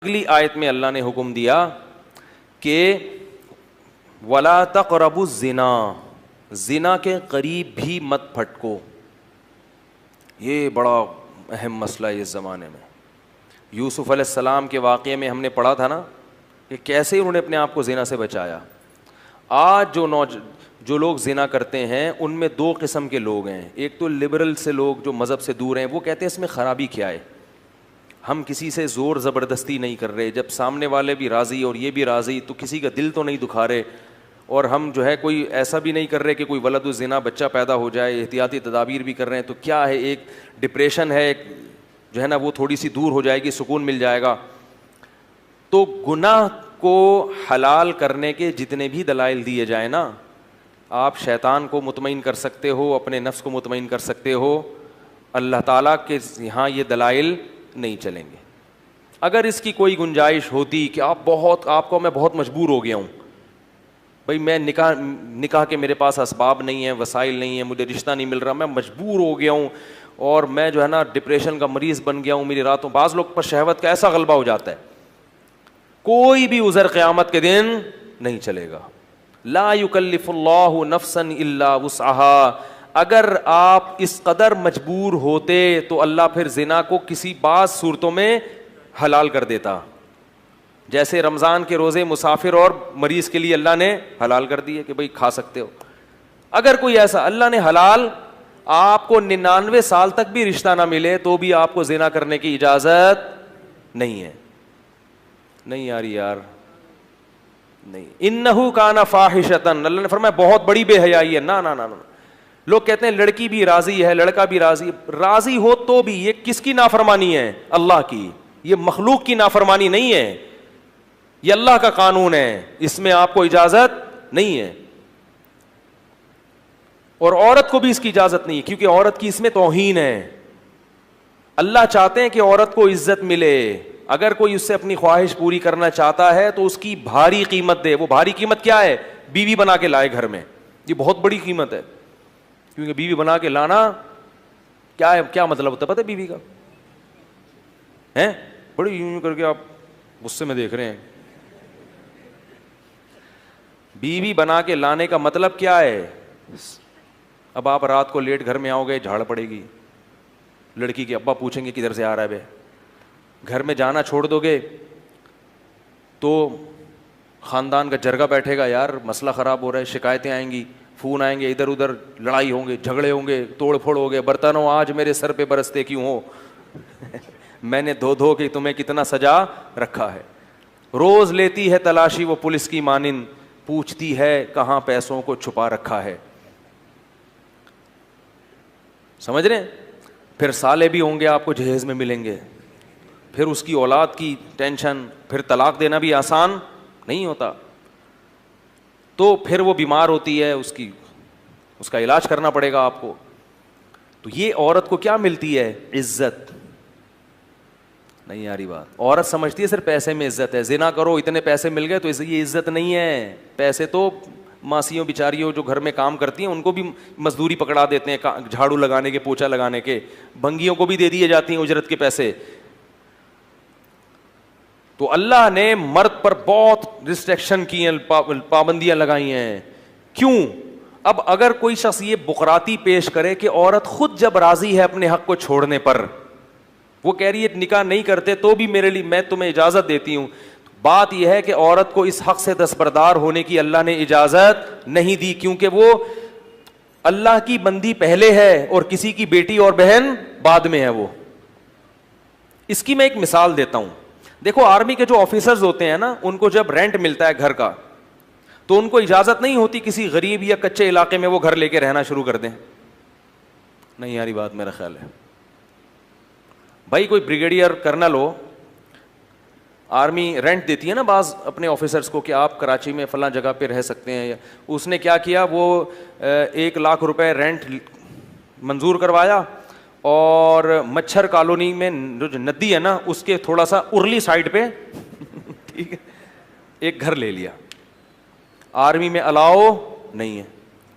اگلی آیت میں اللہ نے حکم دیا کہ وَلَا تَقْرَبُوا الزِّنَا، زنا کے قریب بھی مت پھٹکو. یہ بڑا اہم مسئلہ ہے اس زمانے میں. یوسف علیہ السلام کے واقعے میں ہم نے پڑھا تھا نا کہ کیسے انہوں نے اپنے آپ کو زنا سے بچایا. آج جو لوگ زنا کرتے ہیں ان میں دو قسم کے لوگ ہیں. ایک تو لبرل سے لوگ جو مذہب سے دور ہیں، وہ کہتے ہیں اس میں خرابی کیا ہے، ہم کسی سے زور زبردستی نہیں کر رہے، جب سامنے والے بھی راضی اور یہ بھی راضی تو کسی کا دل تو نہیں دکھا رہے، اور ہم جو ہے کوئی ایسا بھی نہیں کر رہے کہ کوئی ولد الزنا بچہ پیدا ہو جائے، احتیاطی تدابیر بھی کر رہے ہیں. تو کیا ہے، ایک ڈپریشن ہے، ایک جو ہے نا وہ تھوڑی سی دور ہو جائے گی، سکون مل جائے گا. تو گناہ کو حلال کرنے کے جتنے بھی دلائل دیے جائیں نا، آپ شیطان کو مطمئن کر سکتے ہو، اپنے نفس کو مطمئن کر سکتے ہو، اللہ تعالیٰ کے یہاں یہ دلائل نہیں چلیں گے. اگر اس کی کوئی گنجائش ہوتی کہ آپ کو میں بہت مجبور ہو گیا ہوں بھائی، میں نکاح کے میرے پاس اسباب نہیں ہیں، وسائل نہیں ہیں، مجھے رشتہ نہیں مل رہا، میں مجبور ہو گیا ہوں اور میں جو ہے نا ڈپریشن کا مریض بن گیا ہوں، میری راتوں، بعض لوگ پر شہوت کا ایسا غلبہ ہو جاتا ہے، کوئی بھی عذر قیامت کے دن نہیں چلے گا. لا یکلف اللہ نفسا الا وسعها. اگر آپ اس قدر مجبور ہوتے تو اللہ پھر زنا کو کسی بعض صورتوں میں حلال کر دیتا، جیسے رمضان کے روزے مسافر اور مریض کے لیے اللہ نے حلال کر دیے کہ بھئی کھا سکتے ہو. اگر کوئی ایسا اللہ نے حلال، آپ کو 99 سال تک بھی رشتہ نہ ملے تو بھی آپ کو زنا کرنے کی اجازت نہیں ہے. نہیں یار نہیں. انہو کان فاحشۃ، اللہ نے فرمایا بہت بڑی بے حیائی ہے. نہ لوگ کہتے ہیں لڑکی بھی راضی ہے، لڑکا بھی راضی ہو تو بھی یہ کس کی نافرمانی ہے؟ اللہ کی. یہ مخلوق کی نافرمانی نہیں ہے، یہ اللہ کا قانون ہے، اس میں آپ کو اجازت نہیں ہے. اور عورت کو بھی اس کی اجازت نہیں ہے، کیونکہ عورت کی اس میں توہین ہے. اللہ چاہتے ہیں کہ عورت کو عزت ملے. اگر کوئی اس سے اپنی خواہش پوری کرنا چاہتا ہے تو اس کی بھاری قیمت دے. وہ بھاری قیمت کیا ہے؟ بیوی بنا کے لائے گھر میں. یہ بہت بڑی قیمت ہے، کیونکہ بیوی بنا کے لانا کیا ہے، کیا مطلب ہوتا ہے پتہ ہے بیوی کا؟ ہیں بڑی یوں کر کے آپ غصے میں دیکھ رہے ہیں. بیوی بنا کے لانے کا مطلب کیا ہے؟ اب آپ رات کو لیٹ گھر میں آؤ گے، جھاڑ پڑے گی، لڑکی کے ابا پوچھیں گے کدھر سے آ رہا ہے بے. گھر میں جانا چھوڑ دو گے تو خاندان کا جرگہ بیٹھے گا، یار مسئلہ خراب ہو رہا ہے، شکایتیں آئیں گی، فون آئیں گے، ادھر ادھر لڑائی ہوں گے، جھگڑے ہوں گے، توڑ پھوڑ ہو گے. برتنوں آج میرے سر پہ برستے کیوں ہو؟ میں نے دھو کے تمہیں کتنا سجا رکھا ہے. روز لیتی ہے تلاشی وہ پولیس کی مانند، پوچھتی ہے کہاں پیسوں کو چھپا رکھا ہے. سمجھ رہے ہیں؟ پھر سالے بھی ہوں گے آپ کو جہیز میں ملیں گے، پھر اس کی اولاد کی ٹینشن، پھر طلاق دینا بھی آسان نہیں ہوتا. تو پھر وہ بیمار ہوتی ہے، اس کا علاج کرنا پڑے گا آپ کو. تو یہ عورت کو کیا ملتی ہے؟ عزت. نہیں آ رہی بات؟ عورت سمجھتی ہے صرف پیسے میں عزت ہے، زنا کرو اتنے پیسے مل گئے تو یہ عزت نہیں ہے. پیسے تو ماسیوں بیچاریوں جو گھر میں کام کرتی ہیں ان کو بھی مزدوری پکڑا دیتے ہیں، جھاڑو لگانے کے، پوچھا لگانے کے. بنگیوں کو بھی دے دیے جاتی ہیں اجرت کے پیسے. تو اللہ نے مرد پر بہت ریسٹرکشن کی ہیں، پابندیاں لگائی ہیں. کیوں؟ اب اگر کوئی شخص یہ بقراتی پیش کرے کہ عورت خود جب راضی ہے اپنے حق کو چھوڑنے پر، وہ کہہ رہی ہے نکاح نہیں کرتے تو بھی میرے لیے میں تمہیں اجازت دیتی ہوں، بات یہ ہے کہ عورت کو اس حق سے دستبردار ہونے کی اللہ نے اجازت نہیں دی، کیونکہ وہ اللہ کی بندی پہلے ہے اور کسی کی بیٹی اور بہن بعد میں ہے. وہ اس کی میں ایک مثال دیتا ہوں. دیکھو آرمی کے جو آفیسرز ہوتے ہیں نا، ان کو جب رینٹ ملتا ہے گھر کا تو ان کو اجازت نہیں ہوتی کسی غریب یا کچے علاقے میں وہ گھر لے کے رہنا شروع کر دیں. نہیں یاری بات میرا خیال ہے. بھائی کوئی بریگیڈیئر کرنل ہو، آرمی رینٹ دیتی ہے نا بعض اپنے آفیسرز کو کہ آپ کراچی میں فلاں جگہ پہ رہ سکتے ہیں. اس نے کیا کیا، وہ 1,00,000 روپے رینٹ منظور کروایا اور مچھر کالونی میں جو ندی ہے نا اس کے تھوڑا سا ارلی سائڈ پہ ٹھیک ہے ایک گھر لے لیا. آرمی میں الاؤ نہیں ہے.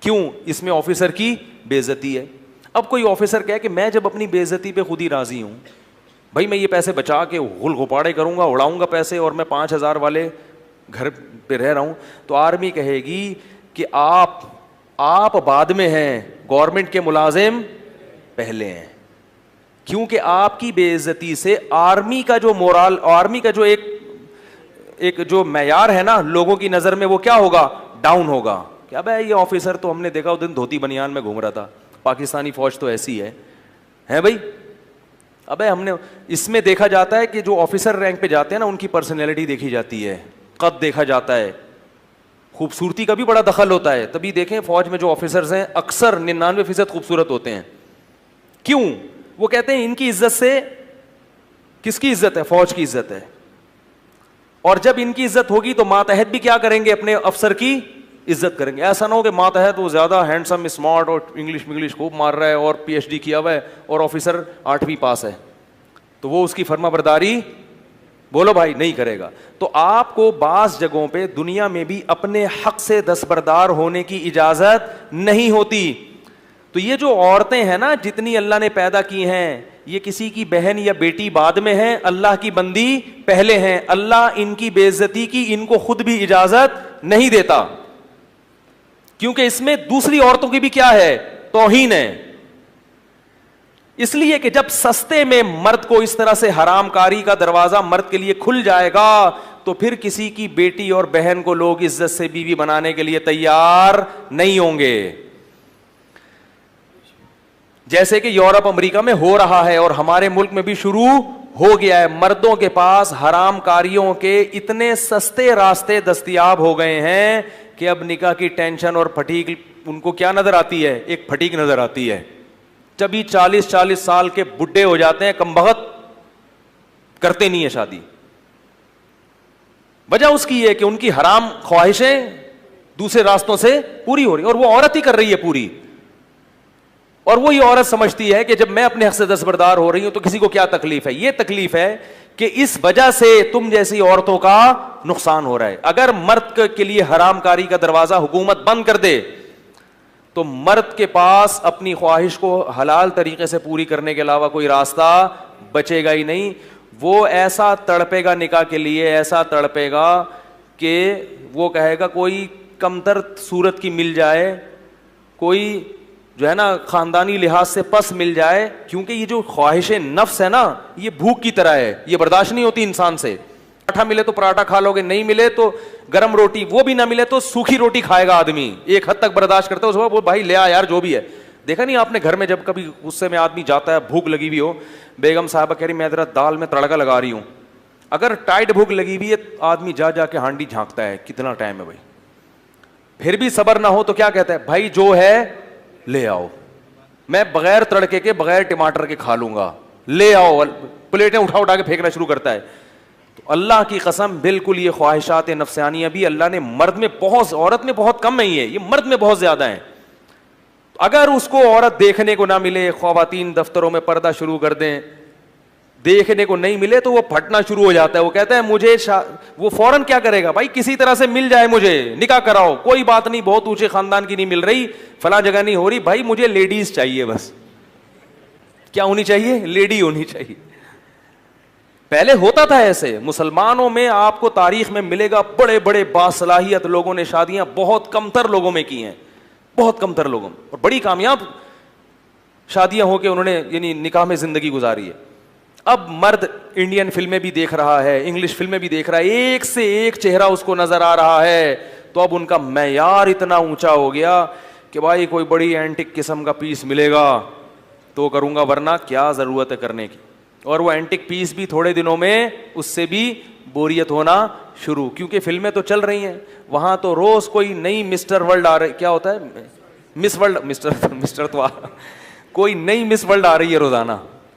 کیوں؟ اس میں آفیسر کی بے عزتی ہے. اب کوئی آفیسر کہے کہ میں جب اپنی بے عزتی پہ خود ہی راضی ہوں بھائی میں یہ پیسے بچا کے غل غپاڑے کروں گا, اڑاؤں گا پیسے, اور میں 5,000 والے گھر پہ رہ رہا ہوں, تو آرمی کہے گی کہ آپ بعد میں ہیں, گورنمنٹ کے ملازم پہلے ہیں. کیونکہ آپ کی بے عزتی سے آرمی کا جو مورال, آرمی کا جو ایک جو معیار ہے نا لوگوں کی نظر میں, وہ کیا ہوگا, ڈاؤن ہوگا. کیا بھائی یہ آفیسر تو ہم نے دیکھا اس دن دھوتی بنیان میں گھوم رہا تھا, پاکستانی فوج تو ایسی ہے بھائی. ابے ہم نے اس میں دیکھا جاتا ہے کہ جو آفیسر رینک پہ جاتے ہیں نا ان کی پرسنالٹی دیکھی جاتی ہے, قد دیکھا جاتا ہے, خوبصورتی کا بھی بڑا دخل ہوتا ہے. تبھی دیکھیں فوج میں جو آفیسرز ہیں اکثر 99% خوبصورت ہوتے ہیں. کیوں؟ وہ کہتے ہیں ان کی عزت سے, کس کی عزت ہے, فوج کی عزت ہے. اور جب ان کی عزت ہوگی تو ماتحت بھی کیا کریں گے, اپنے افسر کی عزت کریں گے. ایسا نہ ہو کہ ماتحت وہ زیادہ ہینڈسم اسمارٹ اور انگلش خوب مار رہا ہے اور PhD کیا ہوا ہے اور آفیسر 8ویں پاس ہے, تو وہ اس کی فرما برداری بولو بھائی نہیں کرے گا. تو آپ کو بعض جگہوں پہ دنیا میں بھی اپنے حق سے دستبردار ہونے کی اجازت نہیں ہوتی. تو یہ جو عورتیں ہیں نا جتنی اللہ نے پیدا کی ہیں, یہ کسی کی بہن یا بیٹی بعد میں ہیں, اللہ کی بندی پہلے ہیں. اللہ ان کی بے عزتی کی ان کو خود بھی اجازت نہیں دیتا, کیونکہ اس میں دوسری عورتوں کی بھی کیا ہے, توہین ہے. اس لیے کہ جب سستے میں مرد کو اس طرح سے حرام کاری کا دروازہ مرد کے لیے کھل جائے گا تو پھر کسی کی بیٹی اور بہن کو لوگ عزت سے بیوی بنانے کے لیے تیار نہیں ہوں گے. جیسے کہ یورپ امریکہ میں ہو رہا ہے اور ہمارے ملک میں بھی شروع ہو گیا ہے. مردوں کے پاس حرام کاریوں کے اتنے سستے راستے دستیاب ہو گئے ہیں کہ اب نکاح کی ٹینشن اور پھٹیک ان کو کیا نظر آتی ہے, ایک پھٹیک نظر آتی ہے. جبھی 40 سال کے بڈھے ہو جاتے ہیں, کمبخت کرتے نہیں ہے شادی. وجہ اس کی ہے کہ ان کی حرام خواہشیں دوسرے راستوں سے پوری ہو رہی, اور وہ عورت ہی کر رہی ہے پوری. اور وہی عورت سمجھتی ہے کہ جب میں اپنے حق سے دستبردار ہو رہی ہوں تو کسی کو کیا تکلیف ہے. یہ تکلیف ہے کہ اس وجہ سے تم جیسی عورتوں کا نقصان ہو رہا ہے. اگر مرد کے لیے حرام کاری کا دروازہ حکومت بند کر دے تو مرد کے پاس اپنی خواہش کو حلال طریقے سے پوری کرنے کے علاوہ کوئی راستہ بچے گا ہی نہیں. وہ ایسا تڑپے گا نکاح کے لیے, ایسا تڑپے گا کہ وہ کہے گا کوئی کمتر صورت کی مل جائے, کوئی جو ہے نا خاندانی لحاظ سے پس مل جائے. کیونکہ یہ جو خواہش نفس ہے نا یہ بھوک کی طرح ہے, یہ برداشت نہیں ہوتی انسان سے. پراٹھا ملے تو پراٹھا کھا لو گے, نہیں ملے تو گرم روٹی, وہ بھی نہ ملے تو سوکھی روٹی کھائے گا آدمی. ایک حد تک برداشت کرتا ہے, اس کو بھائی لے آ یار جو بھی ہے. دیکھا نہیں آپ نے گھر میں جب کبھی غصے میں آدمی جاتا ہے, بھوک لگی ہوئی ہو, بیگم صاحبہ کہہ رہی میں ذرا دال میں تڑکا لگا رہی ہوں, اگر ٹائٹ بھوک لگی ہوئی ہے آدمی جا کے ہانڈی جھانکتا ہے کتنا ٹائم ہے بھائی, پھر بھی صبر نہ ہو تو کیا کہتا ہے, بھائی جو ہے لے آؤ, میں بغیر تڑکے کے بغیر ٹماٹر کے کھا لوں گا, لے آؤ. پلیٹیں اٹھا کے پھینکنا شروع کرتا ہے. تو اللہ کی قسم بالکل یہ خواہشات نفسانیہ بھی اللہ نے مرد میں بہت, عورت میں بہت کم نہیں ہے, یہ مرد میں بہت زیادہ ہیں. اگر اس کو عورت دیکھنے کو نہ ملے, خواتین دفتروں میں پردہ شروع کر دیں, دیکھنے کو نہیں ملے تو وہ پھٹنا شروع ہو جاتا ہے. وہ کہتا ہے مجھے وہ فوراً کیا کرے گا, بھائی کسی طرح سے مل جائے مجھے, نکاح کراؤ, کوئی بات نہیں بہت اونچے خاندان کی نہیں مل رہی, فلاں جگہ نہیں ہو رہی, بھائی مجھے لیڈیز چاہیے بس. کیا ہونی چاہیے, لیڈی ہونی چاہیے. پہلے ہوتا تھا ایسے. مسلمانوں میں آپ کو تاریخ میں ملے گا بڑے بڑے باصلاحیت لوگوں نے شادیاں بہت کم تر لوگوں میں کی ہیں, بہت کم تر لوگوں میں, اور بڑی کامیاب شادیاں ہو کے انہوں نے یعنی نکاح میں زندگی گزاری ہے. اب مرد انڈین فلمیں بھی دیکھ رہا ہے, انگلش فلمیں بھی دیکھ رہا ہے, ایک سے ایک چہرہ اس کو نظر آ رہا ہے, تو اب ان کا معیار اتنا اونچا ہو گیا کہ بھائی کوئی بڑی اینٹک قسم کا پیس ملے گا تو کروں گا, ورنہ کیا ضرورت ہے کرنے کی. اور وہ اینٹک پیس بھی تھوڑے دنوں میں اس سے بھی بوریت ہونا شروع, کیونکہ فلمیں تو چل رہی ہیں وہاں, تو روز کوئی نئی مسٹر ورلڈ آ رہی, کیا ہوتا ہے مس ورلڈ, مسٹر تو کوئی نئی مس ورلڈ آ رہی ہے روزانہ.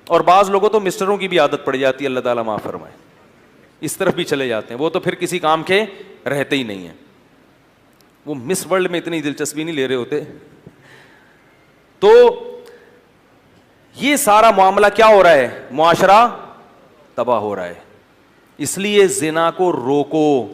اور بعض لوگوں تو مسٹروں کی بھی عادت پڑ جاتی ہے, اللہ تعالیٰ معاف فرمائے, اس طرف بھی چلے جاتے ہیں, وہ تو پھر کسی کام کے رہتے ہی نہیں ہیں, وہ مس ورلڈ میں اتنی دلچسپی نہیں لے رہے ہوتے. تو یہ سارا معاملہ کیا ہو رہا ہے, معاشرہ تباہ ہو رہا ہے. اس لیے زنا کو روکو.